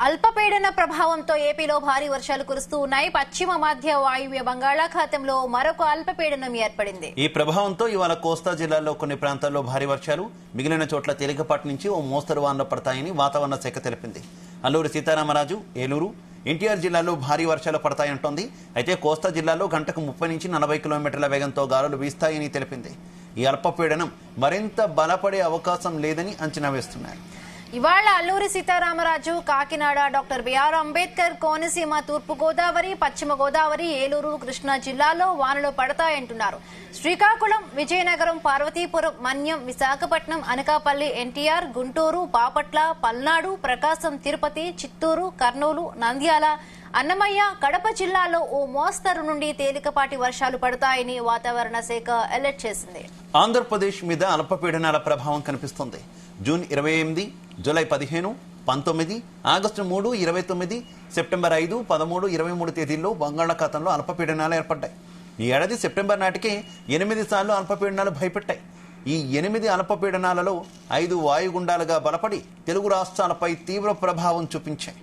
అల్పపీడన ప్రభావంతో ఏపీలో భారీ వర్షాలు కురుస్తూ ఉన్నాయి. పశ్చిమ మధ్య వాయువ్య బంగాళాఖాతంలో మరొక అల్పపీడనం ఏర్పడింది. ఈ ప్రభావంతో ఇవాళ కోస్తా జిల్లాలో కొన్ని ప్రాంతాల్లో భారీ వర్షాలు, మిగిలిన చోట్ల తేలికపాటి నుంచి ఓ మోస్తరు వానలు పడతాయని వాతావరణ శాఖ తెలిపింది. అల్లూరి సీతారామరాజు, ఏలూరు, ఎన్టీఆర్ జిల్లాలో భారీ వర్షాలు పడతాయంటోంది. అయితే కోస్తా జిల్లాలో గంటకు 30 నుంచి 40 కిలోమీటర్ల వేగంతో గాలులు వీస్తాయని తెలిపింది. ఈ అల్పపీడనం మరింత బలపడే అవకాశం లేదని అంచనా వేస్తున్నారు. ఇవాళ అల్లూరి సీతారామరాజు, కాకినాడ, డాక్టర్ బిఆర్ అంబేద్కర్, కోనసీమ, తూర్పు గోదావరి, పశ్చిమ గోదావరి, ఏలూరు, కృష్ణా జిల్లాల్లో వానలు పడతాయంటున్నారు. శ్రీకాకుళం, విజయనగరం, పార్వతీపురం, మన్యం, విశాఖపట్నం, అనకాపల్లి, ఎన్టీఆర్, గుంటూరు, బాపట్ల, పల్నాడు, ప్రకాశం, తిరుపతి, చిత్తూరు, కర్నూలు, నంద్యాల, అన్నమయ్య, కడప జిల్లాలో ఓ మోస్తరు నుండి తేలికపాటి వర్షాలు పడతాయని వాతావరణ శాఖ అలర్ట్ చేసింది. ఆంధ్రప్రదేశ్ మీద అల్పపీడనాల ప్రభావం కనిపిస్తోంది. జూన్ 28, జూలై 15, 19, ఆగస్టు 3, 29, సెప్టెంబర్ 5, 13, 23 తేదీల్లో బంగాళాఖాతంలో అల్పపీడనాలు ఏర్పడ్డాయి. ఈ ఏడాది సెప్టెంబర్ నాటికే 8 సార్లు అల్పపీడనాలు భయపెట్టాయి. ఈ 8 అల్పపీడనాలలో 5 వాయుగుండాలుగా బలపడి తెలుగు రాష్ట్రాలపై తీవ్ర ప్రభావం చూపించాయి.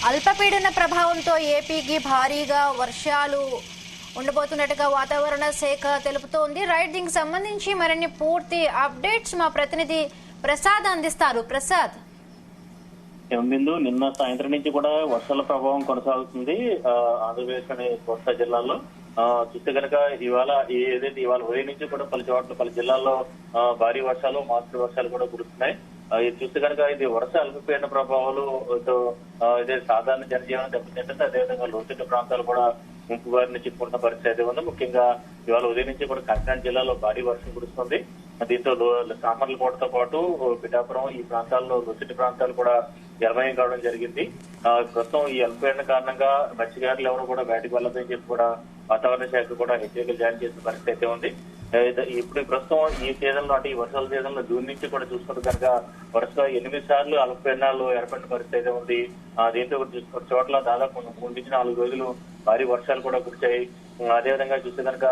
అల్పపీడన ప్రభావంతో ఏపీకి భారీగా వర్షాలు ఉండబోతున్నట్టుగా వాతావరణ శాఖ తెలుపుతోంది. రైట్, దీనికి సంబంధించి మరిన్ని పూర్తి అప్డేట్స్ మా ప్రతినిధి ప్రసాద్ అందిస్తారు. ప్రసాద్. నిన్న సాయంత్రం నుంచి కూడా వర్షాల ప్రభావం కొనసాగుతుంది ఆంధ్రప్రదేశ్ అనే కోస్తా జిల్లాల్లో. చూస్తే కనుక ఇవాళ ఉదయం నుంచి కూడా పలు జిల్లాల్లో భారీ వర్షాలు, మోస్తరు వర్షాలు కూడా కురుస్తున్నాయి. ఇది చూస్తే కనుక ఇది వరుస అల్పపీడన ప్రభావాలు ఇదే సాధారణ జనజీవనం దెబ్బతింటుంది. అదేవిధంగా లోతట్టు ప్రాంతాలు కూడా ముంపు బారిన చిక్కుకుంటున్న పరిస్థితి అయితే ఉంది. ముఖ్యంగా ఇవాళ ఉదయం నుంచి కూడా కాకినాడ జిల్లాలో భారీ వర్షం కురుస్తుంది. దీంతో సామర్లకోటతో పాటు పిఠాపురం ఈ ప్రాంతాల్లో లోతట్టు ప్రాంతాలు కూడా జలమయం కావడం జరిగింది. ప్రస్తుతం ఈ అల్పపీడన కారణంగా మత్స్యకారులు ఎవరు కూడా బయటకు వెళ్ళదని చెప్పి కూడా వాతావరణ శాఖ కూడా హెచ్చరికలు జారీ చేసిన పరిస్థితి అయితే ఉంది. ఇప్పుడు ప్రస్తుతం ఈ సీజన్ లో అంటే ఈ వర్షాల సీజన్ లో జూన్ నుంచి కూడా చూసుకుంటే కనుక వరుసగా 8 సార్లు అల్పపీడనాలు ఏర్పడిన పరిస్థితి అయితే ఉంది. దీంతో చూసుకున్న చోట్ల దాదాపు 3 నుంచి 4 రోజులు భారీ వర్షాలు కూడా కురిచాయి. అదేవిధంగా చూస్తే కనుక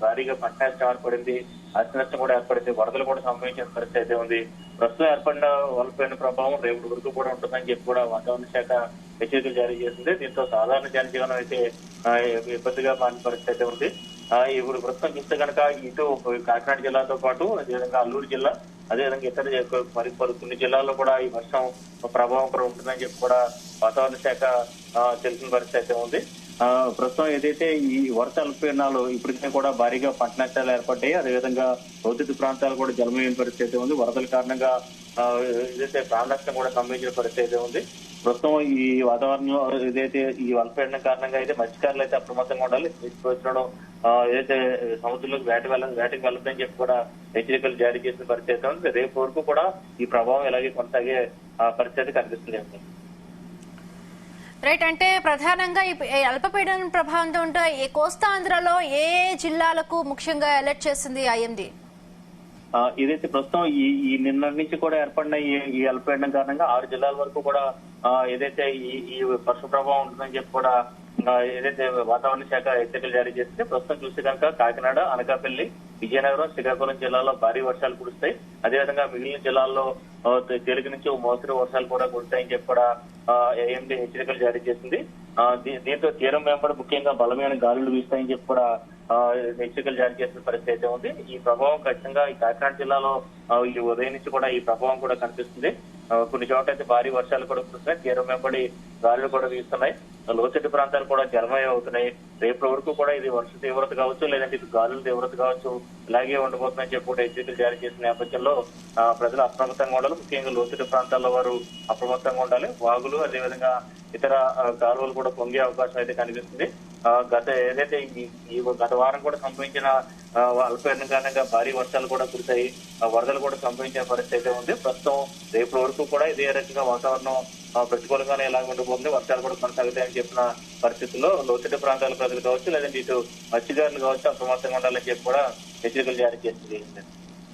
భారీగా పంట నష్టం పడింది, ఆస్తి నష్టం కూడా ఏర్పడింది, వరదలు కూడా సంభవించిన పరిస్థితి అయితే ఉంది. ప్రస్తుతం ఏర్పడిన అల్పపీడన ప్రభావం రేపు వరకు కూడా ఉంటుందని చెప్పి కూడా వాతావరణ శాఖ హెచ్చరికలు జారీ చేసింది. దీంతో సాధారణ జనజీవనం అయితే ఇబ్బందిగా మారిన పరిస్థితి అయితే ఉంది. ఇప్పుడు ప్రస్తుతం చూస్తే కనుక ఇటు కాకినాడ జిల్లాతో పాటు అదేవిధంగా అల్లూరు జిల్లా, అదేవిధంగా ఇతర కొన్ని జిల్లాల్లో కూడా ఈ వర్షం ప్రభావం కూడా ఉంటుందని చెప్పి కూడా వాతావరణ శాఖ తెలిసిన పరిస్థితి అయితే ఉంది. ప్రస్తుతం ఏదైతే ఈ వర్ష అల్పపీడనాలు ఇప్పటికే కూడా భారీగా పంట నష్టాలు ఏర్పడ్డాయి. అదేవిధంగా లోతట్టు ప్రాంతాలు కూడా జలమయం పరిస్థితి ఉంది. వరదల కారణంగా ఏదైతే ప్రాణ నష్టం కూడా సంభవించిన పరిస్థితి ఉంది. ప్రస్తుతం ఈ వాతావరణంలో ఏదైతే ఈ అల్పపీడనం కారణంగా అయితే మత్స్యకారులు అయితే అప్రమత్తంగా ఉండాలి. తీసుకొచ్చడం ఏదైతే సముద్రంలోకి వేటకి వెళ్ళదని చెప్పి కూడా హెచ్చరికలు జారీ చేసిన పరిస్థితి ఉంది. రేపు వరకు కూడా ఈ ప్రభావం ఇలాగే కొనసాగే పరిస్థితి కనిపిస్తుంది. రైట్, అంటే ప్రధానంగా ఈ అల్పపీడనం ప్రభావంతో ఉంటే కోస్తా ఆంధ్రలో ఏ జిల్లాలకు ముఖ్యంగా అలర్ట్ చేసింది ఐఎండీ? ఏదైతే ప్రస్తుతం ఈ నిన్న నుంచి కూడా ఏర్పడిన ఈ అల్పపీడనం కారణంగా 6 జిల్లాల వరకు కూడా ఏదైతే ఈ వర్ష ప్రభావం ఉంటుందని చెప్పి కూడా ఏదైతే వాతావరణ శాఖ హెచ్చరికలు జారీ చేస్తే ప్రస్తుతం చూస్తే కనుక కాకినాడ, అనకాపల్లి, విజయనగరం, శ్రీకాకుళం జిల్లాలో భారీ వర్షాలు కురుస్తాయి. అదేవిధంగా మిగిలిన జిల్లాల్లో తేలిక నుంచి మోస్తరు వర్షాలు కూడా కురుస్తాయని చెప్పి కూడా ఏఎండీ హెచ్చరికలు జారీ చేసింది. దీంతో తీరం వెంబడి ముఖ్యంగా బలమైన గాలులు వీస్తాయని చెప్పి కూడా హెచ్చరికలు జారీ చేసిన పరిస్థితి అయితే ఉంది. ఈ ప్రభావం ఖచ్చితంగా ఈ కాకినాడ జిల్లాలో ఈ ఉదయం నుంచి కూడా ఈ ప్రభావం కూడా కనిపిస్తుంది. కొన్ని చోట్ల అయితే భారీ వర్షాలు కూడా కురుస్తున్నాయి, తీరం వెంబడి గాలులు కూడా వీస్తున్నాయి, లోతట్టు ప్రాంతాలు కూడా జలమయం అవుతున్నాయి. రేపు వరకు కూడా ఇది వర్ష తీవ్రత కావచ్చు, లేదంటే ఇది గాలుల తీవ్రత కావచ్చు, ఇలాగే ఉండబోతుందని చెప్పి కూడా హెచ్చరికలు జారీ చేసిన నేపథ్యంలో ప్రజలు అప్రమత్తంగా ఉండాలి. ముఖ్యంగా లోతట్టు ప్రాంతాల్లో వారు అప్రమత్తంగా ఉండాలి. వాగులు అదేవిధంగా ఇతర కాలువలు కూడా పొంగే అవకాశం అయితే కనిపిస్తుంది. గత వారం కూడా సంభవించిన అల్పపీడనం కారణంగా భారీ వర్షాలు కూడా కురిశాయి, వరదలు కూడా సంభవించిన పరిస్థితి అయితే ఉంది. ప్రస్తుతం రేపు వరకు కూడా ఇదే రకంగా వాతావరణం ప్రతికూలంగానే ఎలా ఉండబోతుంది, వర్షాలు కూడా కొనసాగుతాయని చెప్పిన పరిస్థితుల్లో లోతట్టు ప్రాంతాల ప్రజలు కావచ్చు, లేదంటే ఇటు మత్స్యకారులు కావచ్చు అప్రమత్తంగా ఉండాలని చెప్పి కూడా హెచ్చరికలు జారీ చేసింది.